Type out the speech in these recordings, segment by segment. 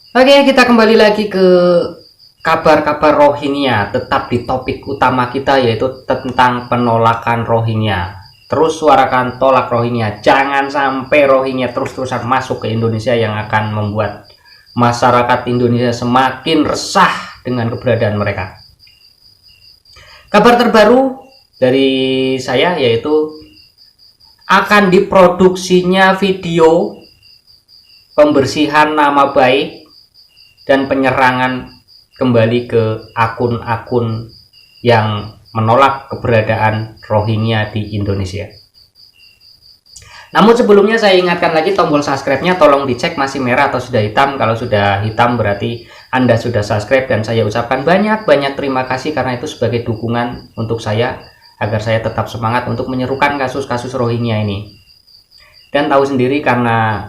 Oke, kita kembali lagi ke kabar-kabar Rohingya, tetap di topik utama kita yaitu tentang penolakan Rohingya. Terus suarakan tolak Rohingya, jangan sampai Rohingya terus-terusan masuk ke Indonesia yang akan membuat masyarakat Indonesia semakin resah dengan keberadaan mereka. Kabar terbaru dari saya yaitu akan diproduksinya video pembersihan nama baik dan penyerangan kembali ke akun-akun yang menolak keberadaan Rohingya di Indonesia. Namun sebelumnya saya ingatkan lagi, tombol subscribe-nya tolong dicek masih merah atau sudah hitam. Kalau sudah hitam berarti Anda sudah subscribe, dan saya ucapkan banyak-banyak terima kasih karena itu sebagai dukungan untuk saya agar saya tetap semangat untuk menyerukan kasus-kasus Rohingya ini. Dan tahu sendiri, karena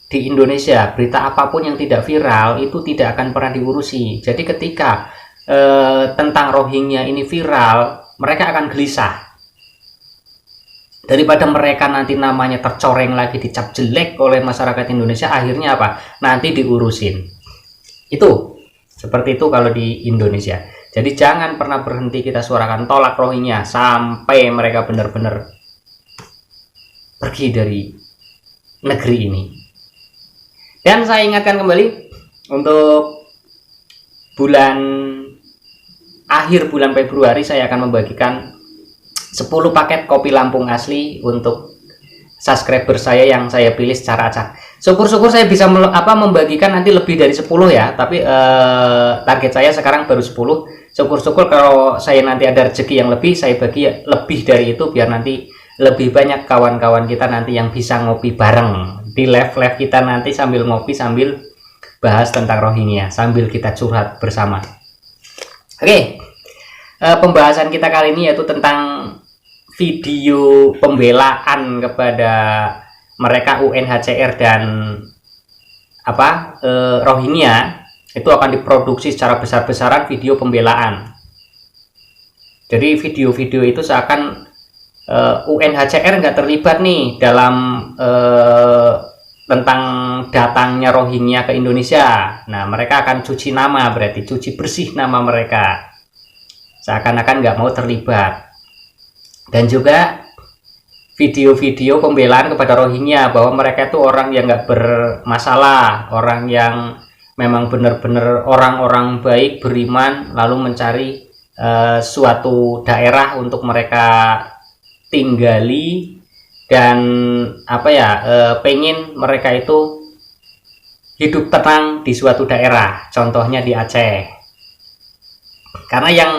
di Indonesia berita apapun yang tidak viral itu tidak akan pernah diurusi. Jadi ketika tentang Rohingya ini viral, mereka akan gelisah. Daripada mereka nanti namanya tercoreng lagi, dicap jelek oleh masyarakat Indonesia, akhirnya apa? Nanti diurusin. Itu seperti itu kalau di Indonesia. Jadi jangan pernah berhenti kita suarakan tolak Rohingya sampai mereka benar-benar pergi dari negeri ini. Dan saya ingatkan kembali, untuk akhir bulan Februari saya akan membagikan 10 paket kopi Lampung asli untuk subscriber saya yang saya pilih secara acak. Syukur-syukur saya bisa membagikan nanti lebih dari 10 ya, tapi target saya sekarang baru 10. Syukur-syukur kalau saya nanti ada rezeki yang lebih, saya bagi lebih dari itu biar nanti lebih banyak kawan-kawan kita nanti yang bisa ngopi bareng di live kita nanti, sambil ngopi sambil bahas tentang Rohingya, sambil kita curhat bersama. Oke, pembahasan kita kali ini yaitu tentang video pembelaan kepada mereka UNHCR dan Rohingya. Itu akan diproduksi secara besar-besaran video pembelaan. Jadi video-video itu seakan UNHCR nggak terlibat nih dalam tentang datangnya Rohingya ke Indonesia. Nah, mereka akan cuci nama, berarti cuci bersih nama mereka, seakan-akan nggak mau terlibat. Dan juga video-video pembelaan kepada Rohingya bahwa mereka itu orang yang nggak bermasalah, orang yang memang benar-benar orang-orang baik, beriman, lalu mencari suatu daerah untuk mereka tinggali, dan pengen mereka itu hidup tenang di suatu daerah, contohnya di Aceh. Karena yang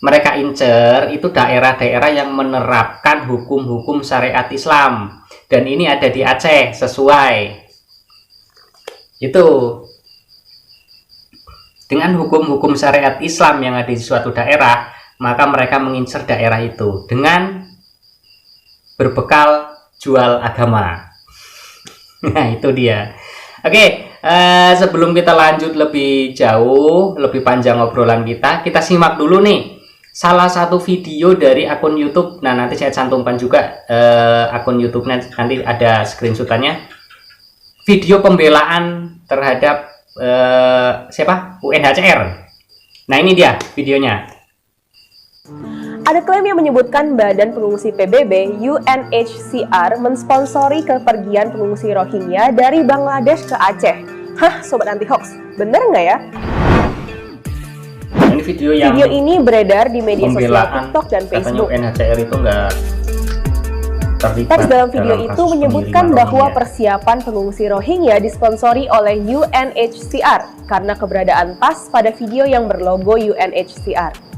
mereka incer itu daerah-daerah yang menerapkan hukum-hukum syariat Islam, dan ini ada di Aceh sesuai itu dengan hukum-hukum syariat Islam yang ada di suatu daerah, maka mereka mengincar daerah itu dengan berbekal jual agama. Nah, itu dia. Oke, sebelum kita lanjut lebih jauh, lebih panjang obrolan kita simak dulu nih salah satu video dari akun YouTube. Nah, nanti saya cantumkan juga akun YouTube-nya, nanti ada screenshot-nya. Video pembelaan terhadap UNHCR. Nah, ini dia videonya. Ada klaim yang menyebutkan Badan Pengungsi PBB UNHCR mensponsori kepergian pengungsi Rohingya dari Bangladesh ke Aceh. Hah, sobat anti hoax, bener nggak ya? Ini video ini beredar di media sosial TikTok dan Facebook. UNHCR itu nggak terlibat. Teks dalam video itu menyebutkan bahwa persiapan pengungsi Rohingya disponsori oleh UNHCR karena keberadaan tas pada video yang berlogo UNHCR.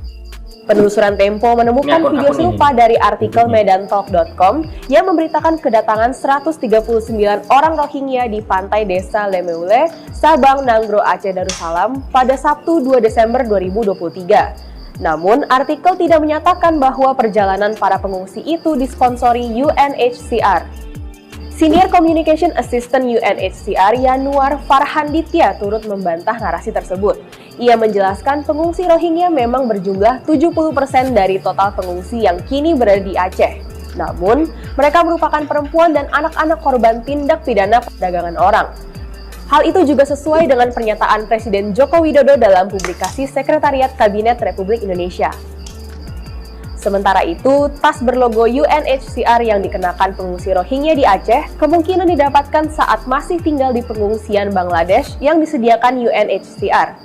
Penelusuran Tempo menemukan video serupa dari artikel medantalk.com yang memberitakan kedatangan 139 orang Rohingya di pantai desa Lemeule, Sabang, Nanggro, Aceh Darussalam pada Sabtu 2 Desember 2023. Namun, artikel tidak menyatakan bahwa perjalanan para pengungsi itu disponsori UNHCR. Senior Communication Assistant UNHCR Yanuar Farhanditya turut membantah narasi tersebut. Ia menjelaskan pengungsi Rohingya memang berjumlah 70% dari total pengungsi yang kini berada di Aceh. Namun, mereka merupakan perempuan dan anak-anak korban tindak pidana perdagangan orang. Hal itu juga sesuai dengan pernyataan Presiden Joko Widodo dalam publikasi Sekretariat Kabinet Republik Indonesia. Sementara itu, tas berlogo UNHCR yang dikenakan pengungsi Rohingya di Aceh kemungkinan didapatkan saat masih tinggal di pengungsian Bangladesh yang disediakan UNHCR.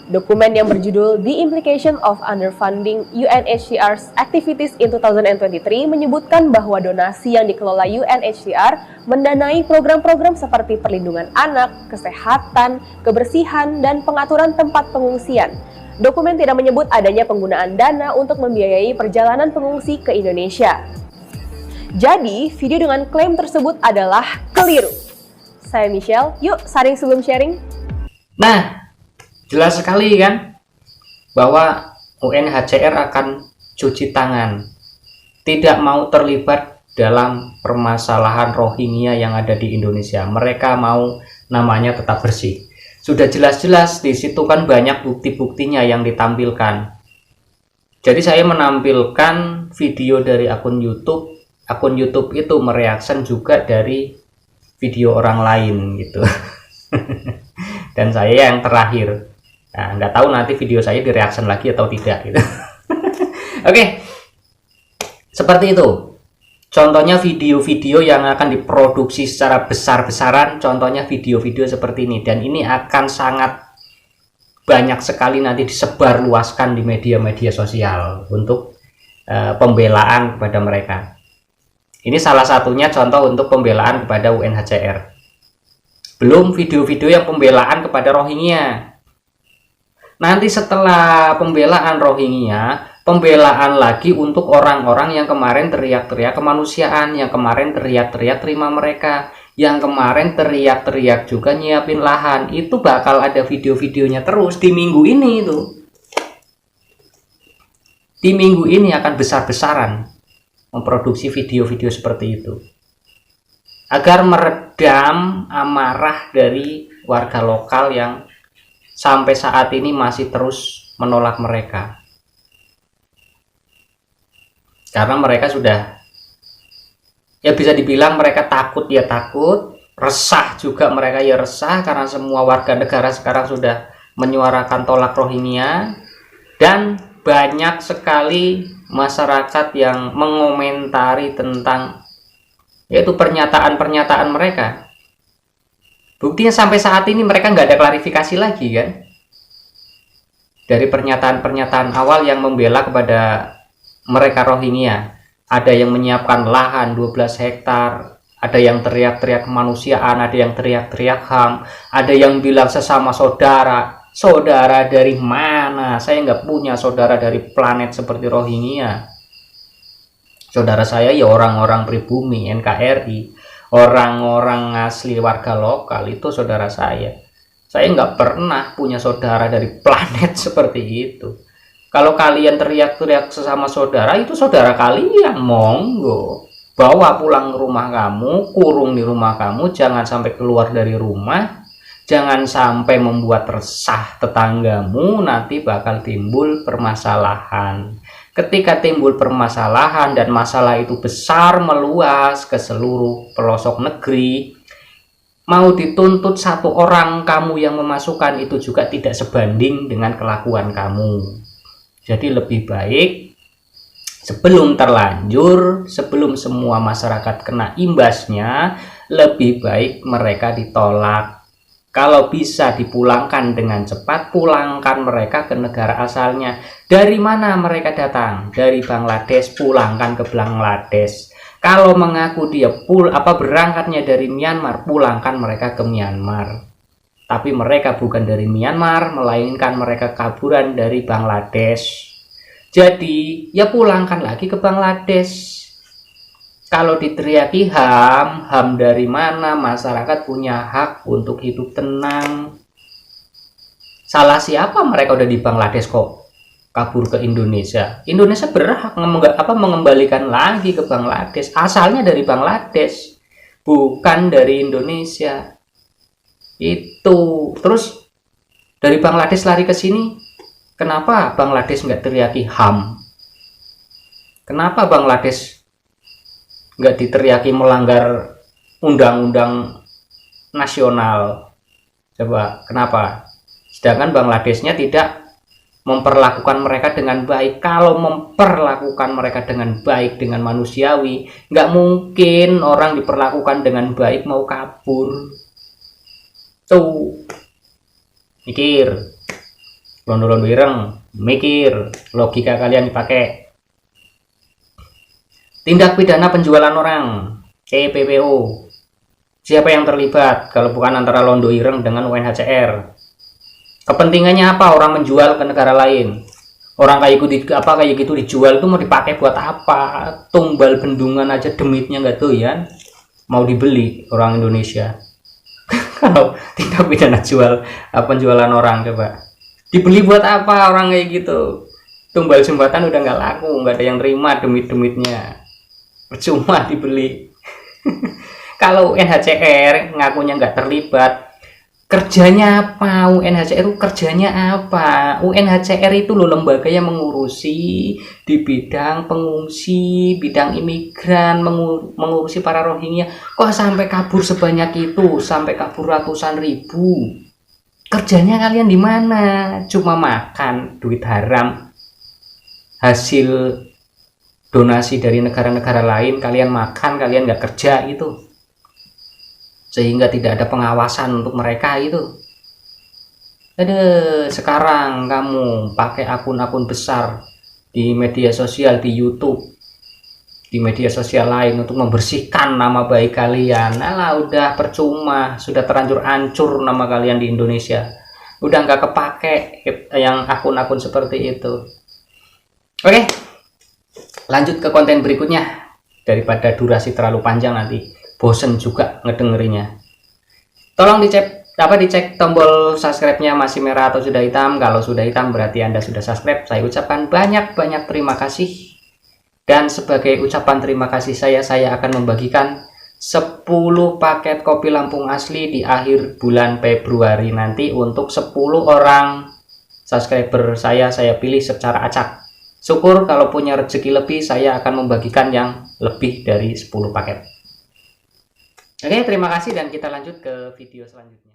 Dokumen yang berjudul The Implication of Underfunding UNHCR's Activities in 2023 menyebutkan bahwa donasi yang dikelola UNHCR mendanai program-program seperti perlindungan anak, kesehatan, kebersihan, dan pengaturan tempat pengungsian. Dokumen tidak menyebut adanya penggunaan dana untuk membiayai perjalanan pengungsi ke Indonesia. Jadi, video dengan klaim tersebut adalah keliru. Saya Michelle, yuk saring sebelum sharing. Nah, jelas sekali kan bahwa UNHCR akan cuci tangan, tidak mau terlibat dalam permasalahan Rohingya yang ada di Indonesia. Mereka mau namanya tetap bersih. Sudah jelas-jelas di situ kan banyak bukti-buktinya yang ditampilkan. Jadi saya menampilkan video dari akun YouTube. Akun YouTube itu mereaction juga dari video orang lain gitu. Dan saya yang terakhir. Nah, nggak tahu nanti video saya direaction lagi atau tidak gitu. Oke. Seperti itu. Contohnya video-video yang akan diproduksi secara besar-besaran, contohnya video-video seperti ini. Dan ini akan sangat banyak sekali nanti disebarluaskan di media-media sosial untuk pembelaan kepada mereka. Ini salah satunya contoh untuk pembelaan kepada UNHCR. Belum video-video yang pembelaan kepada Rohingya. Nanti setelah pembelaan Rohingya, pembelaan lagi untuk orang-orang yang kemarin teriak-teriak kemanusiaan, yang kemarin teriak-teriak terima mereka, yang kemarin teriak-teriak juga nyiapin lahan. Itu bakal ada video-videonya terus di minggu ini itu. Di minggu ini akan besar-besaran memproduksi video-video seperti itu. Agar meredam amarah dari warga lokal yang sampai saat ini masih terus menolak mereka. Karena mereka sudah, ya bisa dibilang mereka takut ya takut, resah juga mereka ya resah, karena semua warga negara sekarang sudah menyuarakan tolak Rohingya, dan banyak sekali masyarakat yang mengomentari tentang yaitu pernyataan-pernyataan mereka. Buktinya sampai saat ini mereka nggak ada klarifikasi lagi kan, dari pernyataan-pernyataan awal yang membela kepada mereka Rohingya. Ada yang menyiapkan lahan 12 hektar, ada yang teriak-teriak kemanusiaan, ada yang teriak-teriak HAM, ada yang bilang sesama saudara. Saudara dari mana? Saya nggak punya saudara dari planet seperti Rohingya. Saudara saya ya orang-orang pribumi, NKRI, orang-orang asli warga lokal, itu saudara saya. Saya nggak pernah punya saudara dari planet seperti itu. Kalau kalian teriak-teriak sesama saudara, itu saudara kalian, monggo. Bawa pulang ke rumah kamu, kurung di rumah kamu, jangan sampai keluar dari rumah, jangan sampai membuat resah tetanggamu, nanti bakal timbul permasalahan. Ketika timbul permasalahan dan masalah itu besar meluas ke seluruh pelosok negeri, mau dituntut satu orang kamu yang memasukkan itu juga tidak sebanding dengan kelakuan kamu. Jadi lebih baik sebelum terlanjur, sebelum semua masyarakat kena imbasnya, lebih baik mereka ditolak. Kalau bisa dipulangkan dengan cepat, pulangkan mereka ke negara asalnya. Dari mana mereka datang? Dari Bangladesh, pulangkan ke Bangladesh. Kalau mengaku dia berangkatnya dari Myanmar, pulangkan mereka ke Myanmar. Tapi mereka bukan dari Myanmar, melainkan mereka kaburan dari Bangladesh. Jadi, ya pulangkan lagi ke Bangladesh. Kalau diteriaki HAM, HAM dari mana? Masyarakat punya hak untuk hidup tenang. Salah siapa mereka udah di Bangladesh kok kabur ke Indonesia? Indonesia berhak mengembalikan lagi ke Bangladesh. Asalnya dari Bangladesh, bukan dari Indonesia. Itu terus dari Bangladesh lari ke sini, kenapa Bangladesh nggak teriaki HAM? Kenapa Bangladesh nggak diteriaki melanggar undang-undang nasional? Coba kenapa? Sedangkan Bangladeshnya tidak memperlakukan mereka dengan baik. Kalau memperlakukan mereka dengan baik, dengan manusiawi, nggak mungkin orang diperlakukan dengan baik mau kabur. Tuh, mikir, londo-londo ireng, mikir, logika kalian dipakai. Tindak pidana penjualan orang, TPPO. Siapa yang terlibat kalau bukan antara londo ireng dengan UNHCR? Kepentingannya apa orang menjual ke negara lain? Orang kayak gitu dijual itu mau dipakai buat apa? Tumbal bendungan aja demitnya nggak doyan, mau dibeli orang Indonesia. Kalau tindak pidana penjualan orang, coba dibeli buat apa orang kayak gitu? Tumbal jembatan udah nggak laku, nggak ada yang terima demit-demitnya, percuma dibeli. Kalau NHCR ngakunya nggak terlibat, kerjanya apa? UNHCR itu kerjanya apa? UNHCR itu loh lembaga yang mengurusi di bidang pengungsi, bidang imigran, mengurusi para Rohingya. Kok sampai kabur sebanyak itu, sampai kabur ratusan ribu? Kerjanya kalian di mana? Cuma makan duit haram, hasil donasi dari negara-negara lain, kalian makan, kalian nggak kerja itu. Sehingga tidak ada pengawasan untuk mereka itu. Sekarang kamu pakai akun-akun besar di media sosial, di YouTube, di media sosial lain untuk membersihkan nama baik kalian. Alah, udah percuma, sudah terlanjur hancur nama kalian di Indonesia. Udah nggak kepake yang akun-akun seperti itu. Oke, lanjut ke konten berikutnya. Daripada durasi terlalu panjang nanti bosen juga ngedengerinya. Tolong dicek tombol subscribe-nya masih merah atau sudah hitam. Kalau sudah hitam berarti Anda sudah subscribe. Saya ucapkan banyak-banyak terima kasih. Dan sebagai ucapan terima kasih saya akan membagikan 10 paket kopi Lampung asli di akhir bulan Februari nanti untuk 10 orang subscriber saya pilih secara acak. Syukur kalau punya rezeki lebih, saya akan membagikan yang lebih dari 10 paket. Oke, terima kasih dan kita lanjut ke video selanjutnya.